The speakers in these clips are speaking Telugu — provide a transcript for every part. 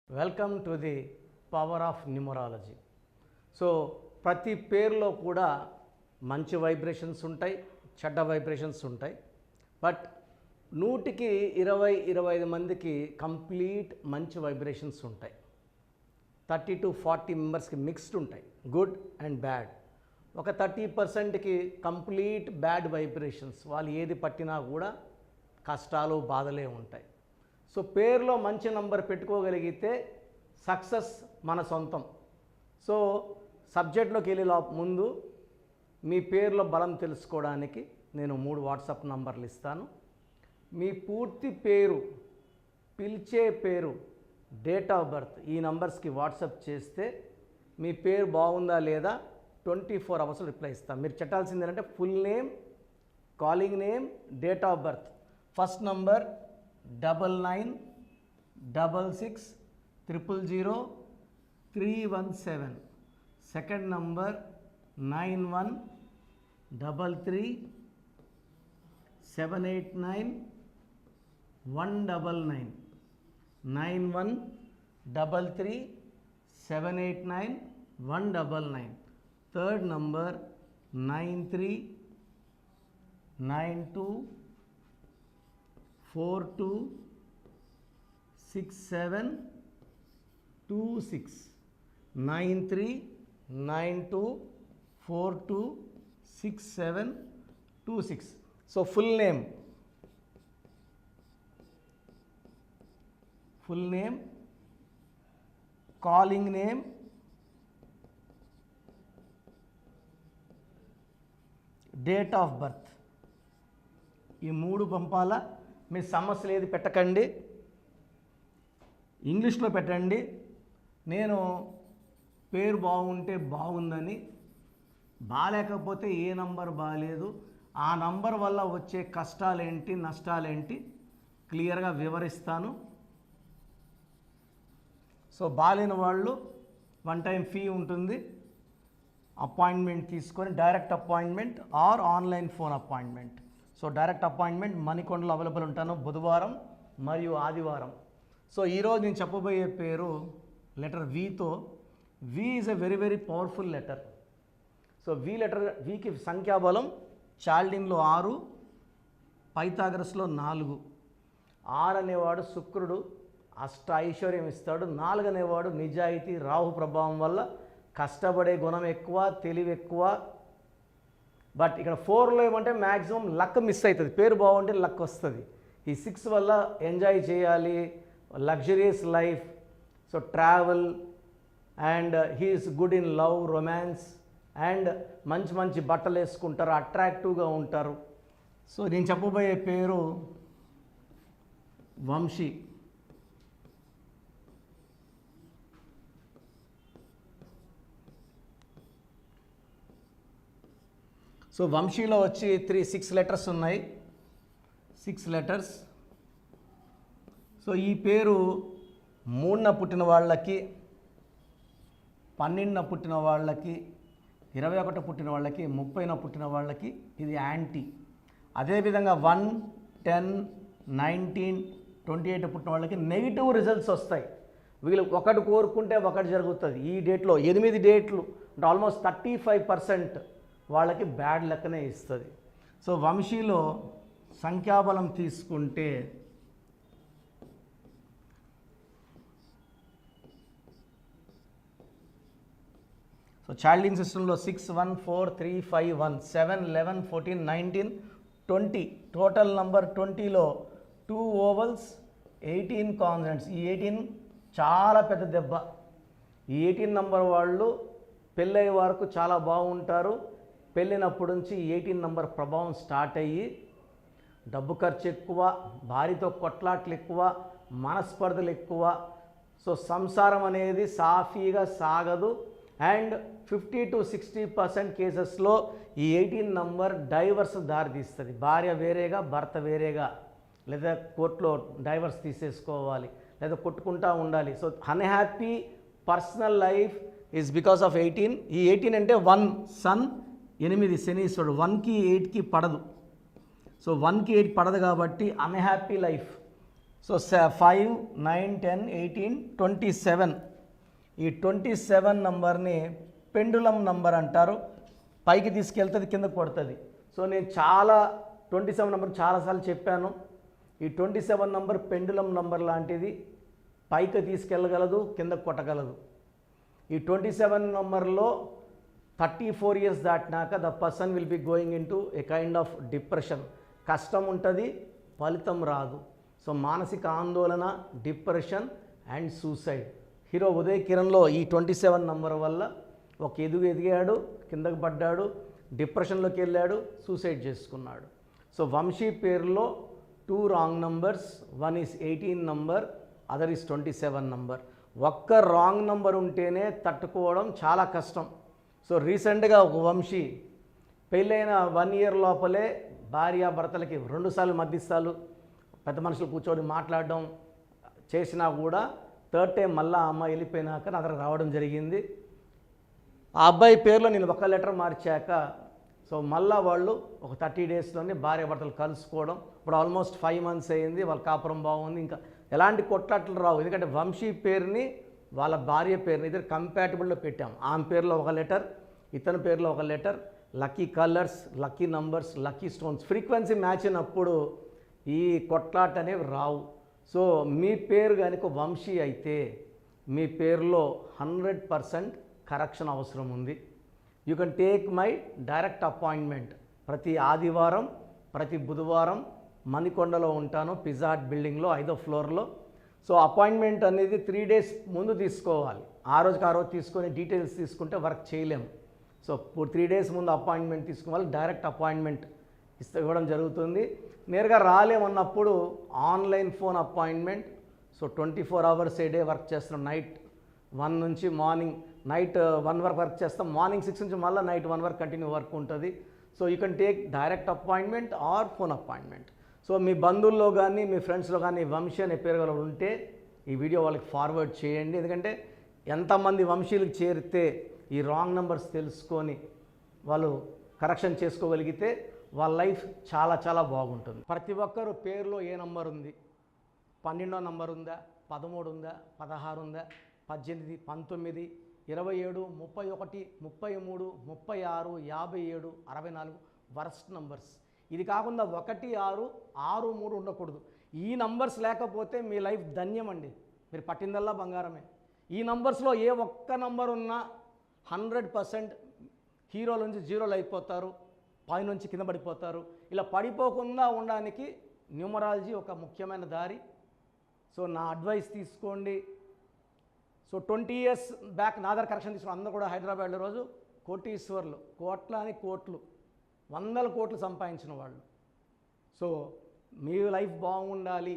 Welcome to the power of numerology. So ప్రతి పేరులో కూడా మంచి వైబ్రేషన్స్ ఉంటాయి, చెడ్డ వైబ్రేషన్స్ ఉంటాయి. బట్ 100కి 20-25 మందికి కంప్లీట్ మంచి వైబ్రేషన్స్ ఉంటాయి. 30 to 40 మెంబర్స్కి మిక్స్డ్ ఉంటాయి, గుడ్ అండ్ బ్యాడ్. ఒక 30%కి కంప్లీట్ బ్యాడ్ వైబ్రేషన్స్, వాళ్ళు ఏది పట్టినా కూడా కష్టాలు బాధలే ఉంటాయి. సో పేరులో మంచి నంబర్ పెట్టుకోగలిగితే సక్సెస్ మన సొంతం. సో సబ్జెక్ట్లోకి వెళ్ళే ముందు మీ పేరులో బలం తెలుసుకోవడానికి నేను 3 వాట్సాప్ నంబర్లు ఇస్తాను. మీ పూర్తి పేరు, పిలిచే పేరు, డేట్ ఆఫ్ బర్త్ ఈ నంబర్స్కి వాట్సాప్ చేస్తే మీ పేరు బాగుందా లేదా 24 అవర్స్ రిప్లై ఇస్తాను. మీరు చెప్పాల్సింది ఏంటంటే full name, calling name, date of birth. First number 9966000317. Second number 9133789199. 9133789199. Third number 9392426726. 9392426726. So full name, calling name, date of birth ఈ 3 పంపాలా. మీ సమస్యలు ఏది పెట్టకండి, ఇంగ్లీష్లో పెట్టండి. నేను పేరు బాగుంటే బాగుందని, బాగాలేకపోతే ఏ నంబర్ బాగాలేదు, ఆ నంబర్ వల్ల వచ్చే కష్టాలేంటి నష్టాలేంటి క్లియర్గా వివరిస్తాను. సో బాగాలేని వాళ్ళు 1 టైం ఫీ ఉంటుంది, అపాయింట్మెంట్ తీసుకొని direct appointment or online phone appointment. So direct appointment మణికొండలో అవైలబుల్ ఉంటాను బుధవారం మరియు ఆదివారం. సో ఈరోజు నేను చెప్పబోయే పేరు లెటర్ వితో. V is a very very powerful letter. So వికి సంఖ్యాబలం చాల్డిన్లో 6, పైథాగరస్లో 4. 6 అనేవాడు శుక్రుడు, అష్ట ఐశ్వర్యం ఇస్తాడు. 4 అనేవాడు నిజాయితీ, రాహు ప్రభావం వల్ల కష్టపడే గుణం ఎక్కువ, తెలివి ఎక్కువ. బట్ ఇక్కడ 4లో ఏమంటే మ్యాక్సిమం లక్ మిస్ అవుతుంది. పేరు బాగుంటే లక్ వస్తుంది. ఈ 6 వల్ల ఎంజాయ్ చేయాలి, luxurious life, so travel, and he is good in love, romance, and మంచి మంచి బట్టలు వేసుకుంటారు, అట్రాక్టివ్గా ఉంటారు. సో నేను చెప్పబోయే పేరు వంశీ. సో వంశీలో వచ్చి 6 లెటర్స్ ఉన్నాయి, 6 లెటర్స్. సో ఈ పేరు 3న పుట్టిన వాళ్ళకి, 12న పుట్టిన వాళ్ళకి, 21 పుట్టిన వాళ్ళకి, 30న పుట్టిన వాళ్ళకి ఇది యాంటీ. అదేవిధంగా 1, 10, 19, 28 పుట్టిన వాళ్ళకి నెగిటివ్ రిజల్ట్స్ వస్తాయి. వీళ్ళు ఒకటి కోరుకుంటే ఒకటి జరుగుతుంది. ఈ డేట్లో 8 డేట్లు అంటే ఆల్మోస్ట్ 35% వాళ్ళకి బ్యాడ్ లెక్కనే ఇస్తుంది. సో వంశీలో సంఖ్యాబలం తీసుకుంటే సో చైల్డ్ సిస్టంలో 6, 1, 4, 3, 5, 1, 7, 11, 14, 19, 20. టోటల్ నంబర్ 20లో 2 ఓవల్స్, 18 కాన్సనెంట్స్. ఈ 18 చాలా పెద్ద దెబ్బ. ఈ 18 నంబర్ వాళ్ళు పెళ్ళయ్యే వరకు చాలా బాగుంటారు. పెళ్ళినప్పటి నుంచి 18 నంబర్ ప్రభావం స్టార్ట్ అయ్యి డబ్బు ఖర్చు ఎక్కువ, భార్యతో కొట్లాట్లు ఎక్కువ, మనస్పర్ధలు ఎక్కువ. సో సంసారం అనేది సాఫీగా సాగదు. అండ్ 50 to 60% కేసెస్లో ఈ 18 నంబర్ డైవర్స్ దారితీస్తుంది. భార్య వేరేగా, భర్త వేరేగా, లేదా కోర్టులో డైవర్స్ తీసేసుకోవాలి, లేదా కొట్టుకుంటూ ఉండాలి. So unhappy personal life is because of 18. ఈ 18 అంటే 1 సన్, 8 శనీశ్వరుడు. 1కి 8కి పడదు. సో 1కి 8 పడదు కాబట్టి అన్హ్యాపీ లైఫ్. సో 5, 9, 10, 18, 27 ఈ 27 నంబర్ని పెండులం నంబర్ అంటారు. పైకి తీసుకెళ్తుంది, కిందకు కొడుతుంది. సో నేను 27 నంబర్ చాలాసార్లు చెప్పాను. ఈ 27 నంబర్ పెండులం నంబర్ లాంటిది, పైకి తీసుకెళ్ళగలదు, కిందకు కొట్టగలదు. ఈ 27 నంబర్లో 34 ఇయర్స్ దాటినాక the person will be going into a kind of depression. కష్టం ఉంటుంది, ఫలితం రాదు. సో మానసిక ఆందోళన, depression and suicide. Hero Uday కిరణ్లో ఈ 27 నంబర్ వల్ల ఒక ఎదిగాడు, కిందకు పడ్డాడు, డిప్రెషన్లోకి వెళ్ళాడు, సూసైడ్ చేసుకున్నాడు. సో వంశీ పేరులో 2 wrong numbers, 1 is 18 number, other is 27 number. ఒక్క రాంగ్ నంబర్ ఉంటేనే తట్టుకోవడం చాలా కష్టం. సో రీసెంట్గా ఒక వంశీ పెళ్ళైన 1 ఇయర్ లోపలే భార్యాభర్తలకి 2 సార్లు మధ్యస్థాలు పెద్ద మనుషులు కూర్చొని మాట్లాడడం చేసినా కూడా థర్డ్ టైం మళ్ళీ ఆ అమ్మాయి వెళ్ళిపోయినాక నా దగ్గర రావడం జరిగింది. ఆ అబ్బాయి పేరులో నేను ఒక లెటర్ మార్చాక సో మళ్ళీ వాళ్ళు ఒక 30 డేస్లోనే భార్యాభర్తలు కలుసుకోవడం. ఇప్పుడు ఆల్మోస్ట్ 5 మంత్స్ అయింది, వాళ్ళ కాపురం బాగుంది. ఇంకా ఎలాంటి కొట్లాట్లు రావు, ఎందుకంటే వంశీ పేరుని వాళ్ళ భార్య పేరుని ఇద్దరు కంపాటబుల్లో పెట్టాం. ఆమె పేరులో ఒక లెటర్, ఇతని పేరులో ఒక letter. Lucky colours, lucky numbers, lucky stones frequency match అయినప్పుడు ఈ కొట్లాట అనేవి రావు. సో మీ పేరు కనుక వంశీ అయితే మీ పేరులో 100% కరెక్షన్ అవసరం ఉంది. You can take my direct appointment. ప్రతి ఆదివారం, ప్రతి బుధవారం మణికొండలో ఉంటాను, పిజ్జా హట్ బిల్డింగ్లో 5వ ఫ్లోర్లో. సో అపాయింట్మెంట్ అనేది 3 డేస్ ముందు తీసుకోవాలి. ఆ రోజు తీసుకొని డీటెయిల్స్ తీసుకుంటే వర్క్ చేయలేము. సో 3 డేస్ ముందు అపాయింట్మెంట్ తీసుకోవాలి. డైరెక్ట్ అపాయింట్మెంట్ ఇవ్వడం జరుగుతుంది. నేరుగా రాలేమన్నప్పుడు online phone appointment. So 24 hours a day work చేస్తున్నాం. నైట్ 1 నుంచి నైట్ 1 వరకు వర్క్ చేస్తాం. మార్నింగ్ 6 నుంచి మళ్ళీ నైట్ 1 వరకు కంటిన్యూ వర్క్ ఉంటుంది. So you can take direct appointment or phone appointment. So మీ బంధువుల్లో కానీ మీ ఫ్రెండ్స్లో కానీ వంశీ అనే పేరు గల ఉంటే ఈ వీడియో వాళ్ళకి ఫార్వర్డ్ చేయండి. ఎందుకంటే ఎంతమంది వంశీలకు చేరితే ఈ రాంగ్ నెంబర్స్ తెలుసుకొని వాళ్ళు కరెక్షన్ చేసుకోగలిగితే వాళ్ళ లైఫ్ చాలా చాలా బాగుంటుంది. ప్రతి ఒక్కరు పేరులో ఏ నంబర్ ఉంది, 12వ నంబర్ ఉందా, 13 ఉందా, 16 ఉందా, 18, 19, 27, 31, 33, 36, 57, 64 వర్స్ట్ నంబర్స్. ఇది కాకుండా 1, 6, 6, 3 ఉండకూడదు. ఈ నంబర్స్ లేకపోతే మీ లైఫ్ ధన్యం అండి. మీరు పట్టిందల్లా బంగారమే. ఈ నంబర్స్లో ఏ ఒక్క నంబర్ ఉన్నా 100% హీరోల నుంచి జీరోలు అయిపోతారు, పైనుంచి కింద పడిపోతారు. ఇలా పడిపోకుండా ఉండడానికి న్యూమరాలజీ ఒక ముఖ్యమైన దారి. సో నా అడ్వైస్ తీసుకోండి. సో 20 ఇయర్స్ బ్యాక్ నా దగ్గర కరెక్షన్ తీసుకున్న అందరూ కూడా హైదరాబాద్లో రోజు కోటీశ్వర్లు, కోట్లు, 100 కోట్లు సంపాదించిన వాళ్ళు. సో మీ లైఫ్ బాగుండాలి.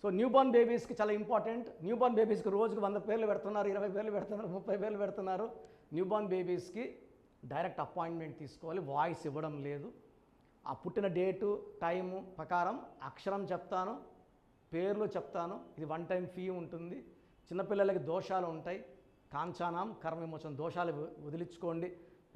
సో న్యూబార్న్ బేబీస్కి చాలా ఇంపార్టెంట్. న్యూబార్న్ బేబీస్కి రోజుకు 100 పేర్లు పెడుతున్నారు, 20 పేర్లు పెడుతున్నారు, 30 పేర్లు పెడుతున్నారు. న్యూబార్న్ బేబీస్కి డైరెక్ట్ అపాయింట్మెంట్ తీసుకోవాలి. వాయిస్ ఇవ్వడం లేదు. ఆ పుట్టిన డేటు, టైము ప్రకారం అక్షరం చెప్తాను, పేర్లు చెప్తాను. ఇది 1 టైం ఫీ ఉంటుంది. చిన్నపిల్లలకి దోషాలు ఉంటాయి. కాంచానాం కర్మ విమోచన దోషాలు వదిలించుకోండి.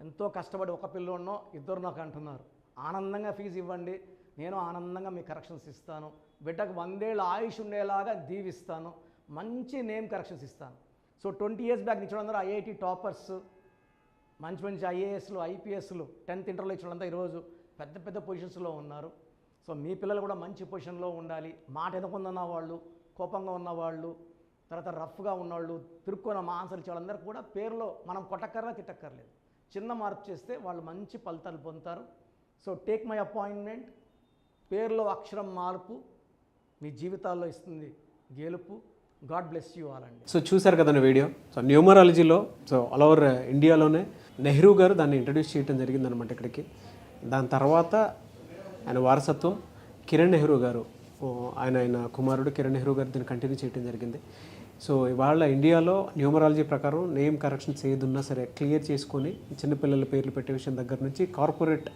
ఎంతో కష్టపడి ఒక పిల్లోన్నో 2 నాకు అంటున్నారు. ఆనందంగా ఫీజు ఇవ్వండి, నేను ఆనందంగా మీ కరెక్షన్స్ ఇస్తాను. బిడ్డకు 100 ఏళ్ళ ఆయుష్ ఉండేలాగా దీవిస్తాను. మంచి నేమ్ కరెక్షన్స్ ఇస్తాను. సో 20 ఇయర్స్ బ్యాక్ ఇచ్చిన అందరూ ఐఐటి టాపర్స్, మంచి ఐఏఎస్లు, ఐపీఎస్లు, 10th ఇంటర్లో ఇచ్చినంతా ఈరోజు పెద్ద పొజిషన్స్లో ఉన్నారు. సో మీ పిల్లలు కూడా మంచి పొజిషన్లో ఉండాలి. మాట ఎదుకున్న వాళ్ళు, కోపంగా ఉన్నవాళ్ళు, తర్వాత రఫ్గా ఉన్నవాళ్ళు, తిరుక్కొని మా ఆన్సర్ ఇచ్చే వాళ్ళందరూ కూడా పేరులో మనం కొట్టక్కర్లా, తిట్టక్కర్లేదు. చిన్న మార్పు చేస్తే వాళ్ళు మంచి ఫలితాలు పొందుతారు. So take my appointment. పేరులో అక్షరం మార్పు మీ జీవితాల్లో ఇస్తుంది గెలుపు. గాడ్ బ్లెస్ యూ ఆల్ అండి. సో చూశారు కదండి వీడియో. సో న్యూమరాలజీలో సో ఆల్ ఓవర్ ఇండియాలోనే నెహ్రూ గారు దాన్ని ఇంట్రడ్యూస్ చేయడం జరిగిందనమాట ఇక్కడికి. దాని తర్వాత ఆయన వారసత్వం కిరణ్ నెహ్రూ గారు, ఆయన కుమారుడు కిరణ్ నెహ్రూ గారు దీన్ని కంటిన్యూ చేయడం జరిగింది. సో ఇవాళ ఇండియాలో న్యూమరాలజీ ప్రకారం నేమ్ కరెక్షన్స్ ఏదున్నా సరే క్లియర్ చేసుకొని చిన్నపిల్లల పేర్లు పెట్టే విషయం దగ్గర నుంచి కార్పొరేట్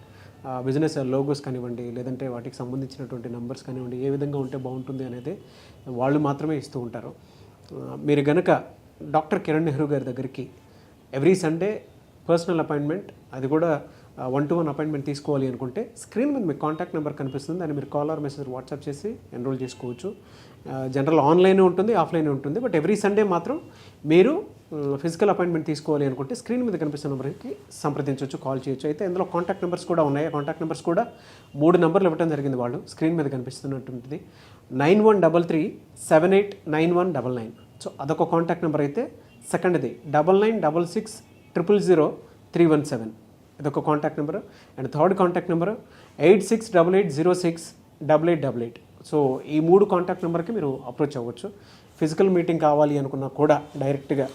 బిజినెస్ లోగోస్ కానివ్వండి, లేదంటే వాటికి సంబంధించినటువంటి నెంబర్స్ కానివ్వండి, ఏ విధంగా ఉంటే బాగుంటుంది అనేది వాళ్ళు మాత్రమే ఇస్తూ ఉంటారు. మీరు గనక డాక్టర్ కిరణ్ నెహ్రూ గారి దగ్గరికి ఎవ్రీ సండే పర్సనల్ అపాయింట్మెంట్, అది కూడా 1-to-1 అపాయింట్మెంట్ తీసుకోవాలి అనుకుంటే స్క్రీన్ మీద మీకు కాంటాక్ట్ నెంబర్ కనిపిస్తుంది, దాన్ని మీరు కాల్ ఆర్ మెసేజ్ వాట్సాప్ చేసి ఎన్రోల్ చేసుకోవచ్చు. జనరల్ ఆన్లైన్ ఉంటుంది, ఆఫ్లైన్ ఉంటుంది. బట్ ఎవ్రీ సండే మాత్రం మీరు ఫిజికల్ అపాయింట్మెంట్ తీసుకోవాలి అనుకుంటే స్క్రీన్ మీద కనిపిస్తున్న నెంబర్కి సంప్రదించవచ్చు, కాల్ చేయొచ్చు. అయితే ఇందులో కాంటాక్ట్ నెంబర్స్ కూడా ఉన్నాయి. కాంటాక్ట్ నెంబర్స్ కూడా 3 నెంబర్లు ఇవ్వడం జరిగింది వాళ్ళు, స్క్రీన్ మీద కనిపిస్తున్నటువంటిది 9133789199. సో అదొక కాంటాక్ట్ నెంబర్. అయితే సెకండ్ది 9966000317, ఇదొక contact number. And third contact number 8688068888. So ఈ 3 కాంటాక్ట్ నెంబర్కి మీరు అప్రోచ్ అవ్వచ్చు. ఫిజికల్ మీటింగ్ కావాలి అనుకున్నా కూడా డైరెక్ట్గా,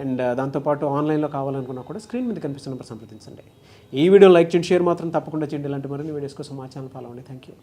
అండ్ దాంతోపాటు ఆన్లైన్లో కావాలనుకున్నా కూడా స్క్రీన్ మీద కనిపిస్తున్న నెంబర్ సంప్రదించండి. ఈ వీడియో లైక్ చేయండి, షేర్ మాత్రం తప్పకుండా చేయండి. ఇలాంటి మరిన్ని వీడియోస్ కోసం మా ఛానల్ ఫాలో అవ్వండి. Thank you.